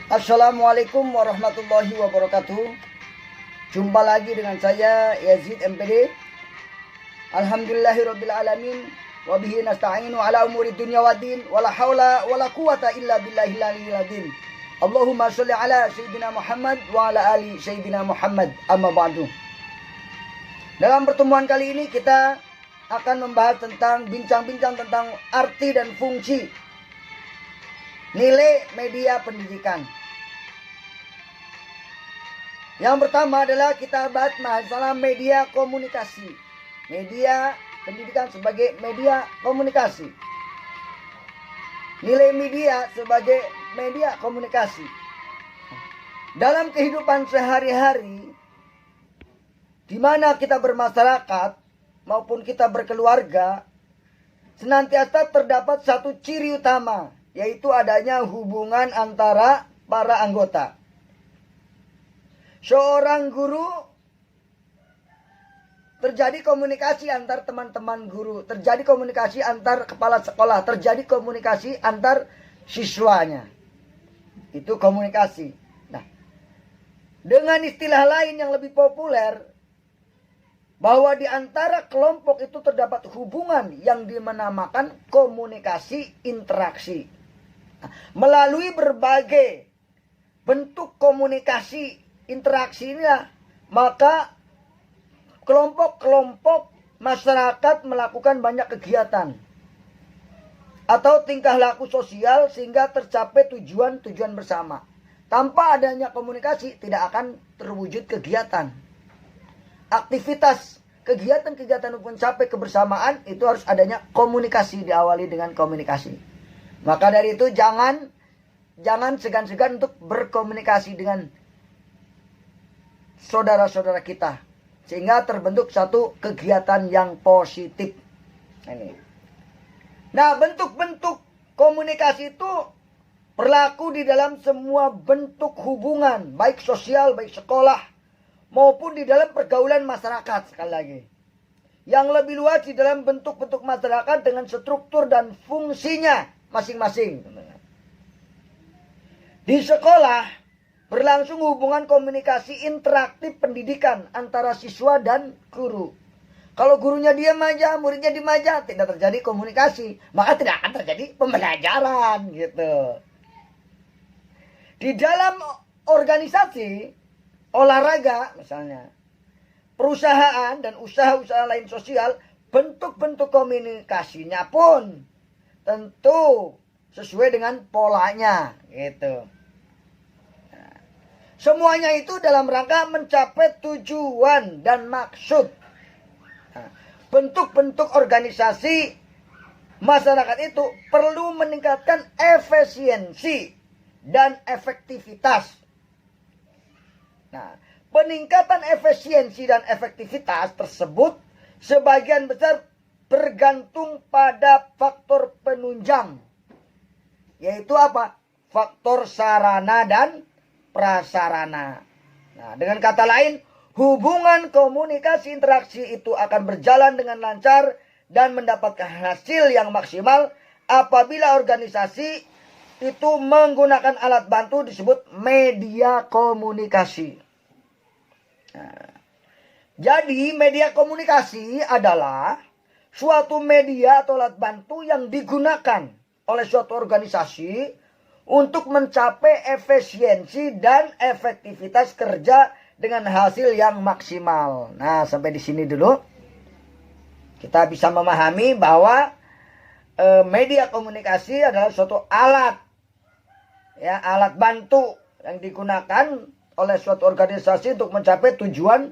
Assalamualaikum warahmatullahi wabarakatuh. Jumpa lagi dengan saya Yazid MPD. Alhamdulillahirabbil alamin wa bihi nasta'inu ala umuri dunya waddin wala haula wala quwata illa billahil aliyyil azim. Allahumma shalli ala sayyidina Muhammad wa ala ali sayyidina Muhammad. Amma ba'du. Dalam pertemuan kali ini kita akan membahas tentang bincang-bincang tentang arti dan fungsi nilai media pendidikan. Yang pertama adalah kita bahas masalah media komunikasi. Media pendidikan sebagai media komunikasi. Nilai media sebagai media komunikasi. Dalam kehidupan sehari-hari, di mana kita bermasyarakat maupun kita berkeluarga, senantiasa terdapat satu ciri utama, yaitu adanya hubungan antara para anggota. Seorang guru, terjadi komunikasi antar teman-teman guru, terjadi komunikasi antar kepala sekolah, terjadi komunikasi antar siswanya. Itu komunikasi. Nah, dengan istilah lain yang lebih populer, bahwa di antara kelompok itu terdapat hubungan yang dinamakan komunikasi interaksi. Nah, melalui berbagai bentuk komunikasi interaksi inilah, maka kelompok-kelompok masyarakat melakukan banyak kegiatan atau tingkah laku sosial sehingga tercapai tujuan-tujuan bersama. Tanpa adanya komunikasi tidak akan terwujud kegiatan. Aktivitas kegiatan-kegiatan untuk mencapai kebersamaan itu harus adanya komunikasi, diawali dengan komunikasi. Maka dari itu jangan segan-segan untuk berkomunikasi dengan saudara-saudara kita, sehingga terbentuk satu kegiatan yang positif. Nah, bentuk-bentuk komunikasi itu berlaku di dalam semua bentuk hubungan, baik sosial, baik sekolah, maupun di dalam pergaulan masyarakat. Sekali lagi, yang lebih luas di dalam bentuk-bentuk masyarakat dengan struktur dan fungsinya masing-masing. Di sekolah berlangsung hubungan komunikasi interaktif pendidikan antara siswa dan guru. Kalau gurunya diam aja, muridnya diam aja, tidak terjadi komunikasi, maka tidak akan terjadi pembelajaran gitu. Di dalam organisasi olahraga misalnya, perusahaan dan usaha-usaha lain sosial, bentuk-bentuk komunikasinya pun tentu sesuai dengan polanya gitu. Semuanya itu dalam rangka mencapai tujuan dan maksud. Bentuk-bentuk organisasi masyarakat itu perlu meningkatkan efisiensi dan efektivitas. Nah, peningkatan efisiensi dan efektivitas tersebut sebagian besar bergantung pada faktor penunjang. Yaitu apa? Faktor sarana dan prasarana. Nah, dengan kata lain, hubungan komunikasi interaksi itu akan berjalan dengan lancar dan mendapatkan hasil yang maksimal apabila organisasi itu menggunakan alat bantu disebut media komunikasi. Nah, jadi media komunikasi adalah suatu media atau alat bantu yang digunakan oleh suatu organisasi untuk mencapai efisiensi dan efektivitas kerja dengan hasil yang maksimal. Nah, sampai di sini dulu kita bisa memahami bahwa media komunikasi adalah suatu alat, ya, alat bantu yang digunakan oleh suatu organisasi untuk mencapai tujuan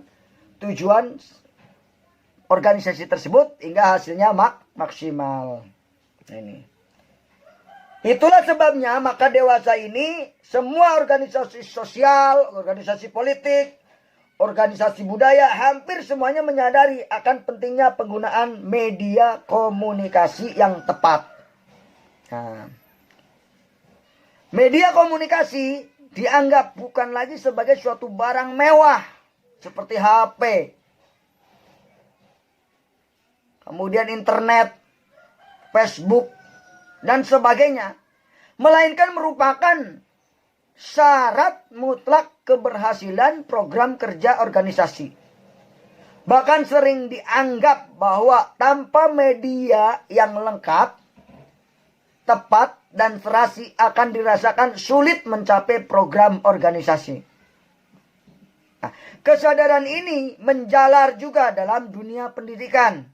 organisasi tersebut hingga hasilnya maksimal. Ini. Itulah sebabnya maka dewasa ini semua organisasi sosial, organisasi politik, organisasi budaya hampir semuanya menyadari akan pentingnya penggunaan media komunikasi yang tepat. Nah, media komunikasi dianggap bukan lagi sebagai suatu barang mewah seperti HP, kemudian internet, Facebook, dan sebagainya, melainkan merupakan syarat mutlak keberhasilan program kerja organisasi. Bahkan sering dianggap bahwa tanpa media yang lengkap, tepat, dan serasi akan dirasakan sulit mencapai program organisasi. Nah, kesadaran ini menjalar juga dalam dunia pendidikan.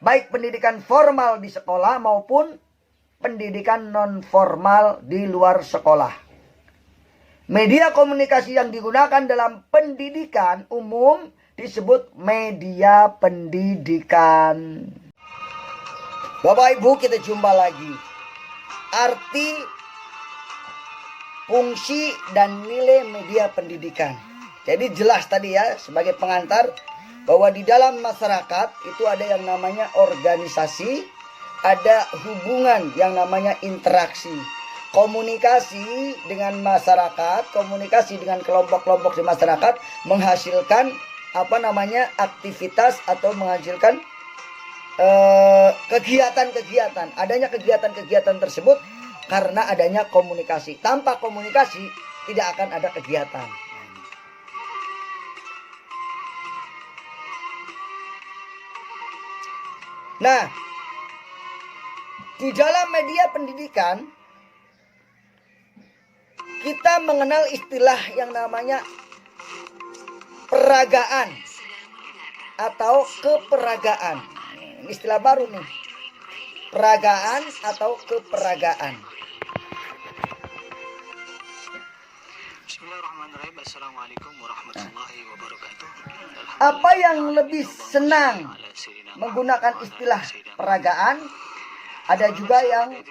Baik pendidikan formal di sekolah maupun pendidikan non-formal di luar sekolah. Media komunikasi yang digunakan dalam pendidikan umum disebut media pendidikan. Bapak Ibu, kita jumpa lagi. Arti, fungsi, dan nilai media pendidikan. Jadi jelas tadi ya, sebagai pengantar, bahwa di dalam masyarakat itu ada yang namanya organisasi, ada hubungan yang namanya interaksi. Komunikasi dengan masyarakat, komunikasi dengan kelompok-kelompok di masyarakat menghasilkan aktivitas atau menghasilkan kegiatan-kegiatan. Adanya kegiatan-kegiatan tersebut karena adanya komunikasi. Tanpa komunikasi tidak akan ada kegiatan. Nah, di dalam media pendidikan kita mengenal istilah yang namanya peragaan atau keperagaan. Ini istilah baru nih. Peragaan atau keperagaan. Bismillahirrahmanirrahim. Assalamualaikum warahmatullahi wabarakatuh. Apa yang lebih senang menggunakan istilah peragaan? Ada juga yang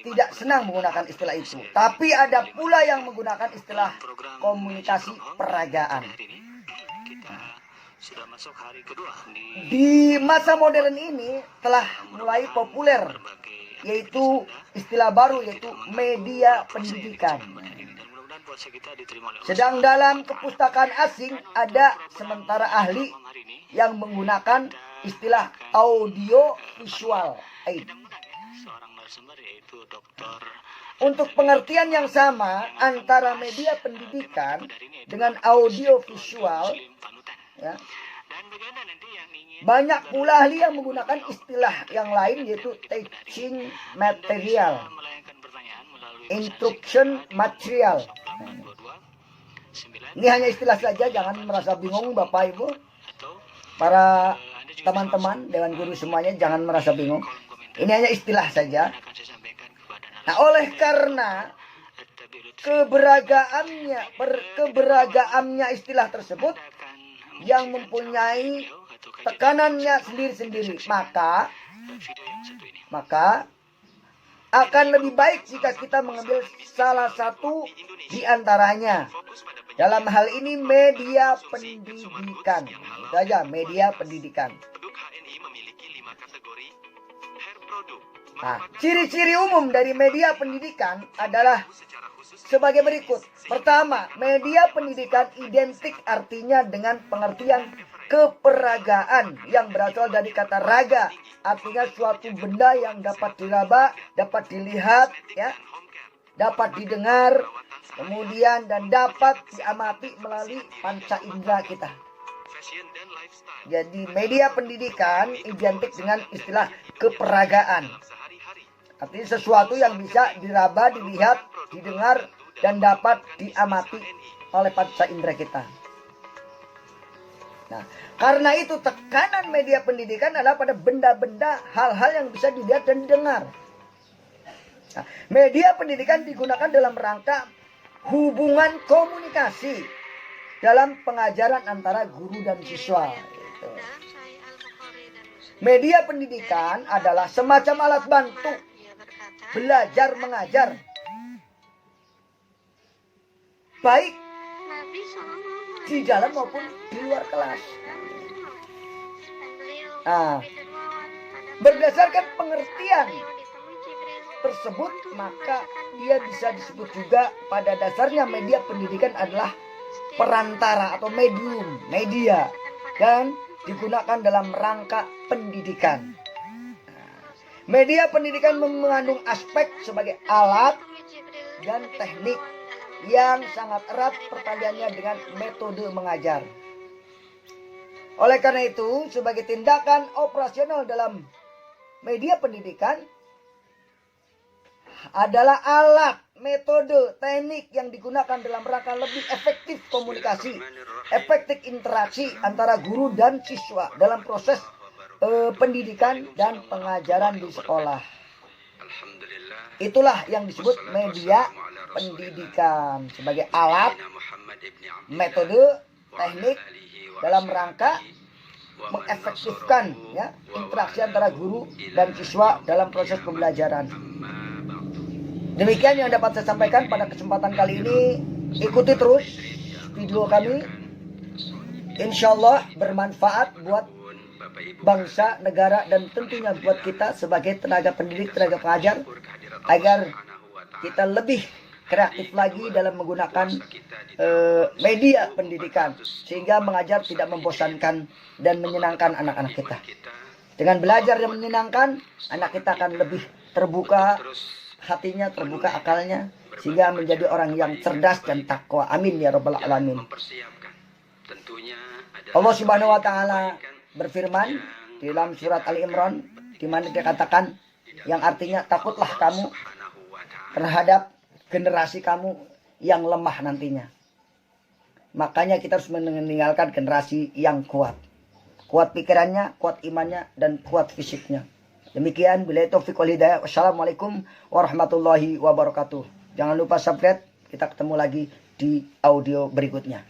tidak senang menggunakan istilah itu. Tapi ada pula yang menggunakan istilah komunikasi peragaan. Di masa modern ini telah mulai populer, yaitu istilah baru, yaitu media pendidikan. Sedang dalam kepustakaan asing ada sementara ahli yang menggunakan istilah audio visual aid. Untuk pengertian yang sama antara media pendidikan dengan audio visual, ya, banyak pula ahli yang menggunakan istilah yang lain, yaitu teaching material, instruction material. Ini hanya istilah saja, jangan merasa bingung Bapak Ibu, para teman-teman Dewan Guru semuanya, jangan merasa bingung. Ini hanya istilah saja. Nah, oleh karena keberagaamnya istilah tersebut yang mempunyai tekanannya sendiri-sendiri, maka akan lebih baik jika kita mengambil salah satu di antaranya. Dalam hal ini media pendidikan. Itu aja, media pendidikan. Nah, ciri-ciri umum dari media pendidikan adalah sebagai berikut. Pertama, media pendidikan identik artinya dengan pengertian keperagaan yang berasal dari kata raga, artinya suatu benda yang dapat diraba, dapat dilihat, ya, dapat didengar, kemudian dan dapat diamati melalui panca indera kita. Jadi media pendidikan identik dengan istilah keperagaan. Artinya sesuatu yang bisa diraba, dilihat, didengar, dan dapat diamati oleh panca indera kita. Nah, karena itu tekanan media pendidikan adalah pada benda-benda, hal-hal yang bisa dilihat dan didengar. Nah, media pendidikan digunakan dalam rangka hubungan komunikasi dalam pengajaran antara guru dan siswa. Gitu. Media pendidikan adalah semacam alat bantu belajar mengajar, baik di dalam maupun di luar kelas. Nah, berdasarkan pengertian tersebut, maka dia bisa disebut juga pada dasarnya media pendidikan adalah perantara atau medium, media, dan digunakan dalam rangka pendidikan. Media pendidikan mengandung aspek sebagai alat dan teknik yang sangat erat perpaduannya dengan metode mengajar. Oleh karena itu, sebagai tindakan operasional dalam media pendidikan adalah alat, metode, teknik yang digunakan dalam rangka lebih efektif komunikasi, efektif interaksi antara guru dan siswa dalam proses pendidikan dan pengajaran di sekolah. Itulah yang disebut media pendidikan sebagai alat, metode, teknik dalam rangka mengefektifkan ya interaksi antara guru dan siswa dalam proses pembelajaran. Demikian yang dapat saya sampaikan pada kesempatan kali ini. Ikuti terus video kami. Insya Allah bermanfaat buat bangsa, negara, dan tentunya buat kita sebagai tenaga pendidik, tenaga pengajar, agar kita lebih kreatif lagi dalam menggunakan media pendidikan, sehingga mengajar tidak membosankan dan menyenangkan anak-anak kita. Dengan belajar yang menyenangkan, anak kita akan lebih terbuka hatinya, terbuka akalnya, sehingga menjadi orang yang cerdas dan takwa. Amin ya rabbal alamin. Allah Subhanahu wa taala berfirman di dalam surat Ali Imran, di mana dia katakan yang artinya takutlah kamu terhadap generasi kamu yang lemah nantinya. Makanya kita harus meninggalkan generasi yang kuat. Kuat pikirannya, kuat imannya, dan kuat fisiknya. Demikian, billahi taufiq wal hidayah. Wassalamualaikum warahmatullahi wabarakatuh. Jangan lupa subscribe. Kita ketemu lagi di audio berikutnya.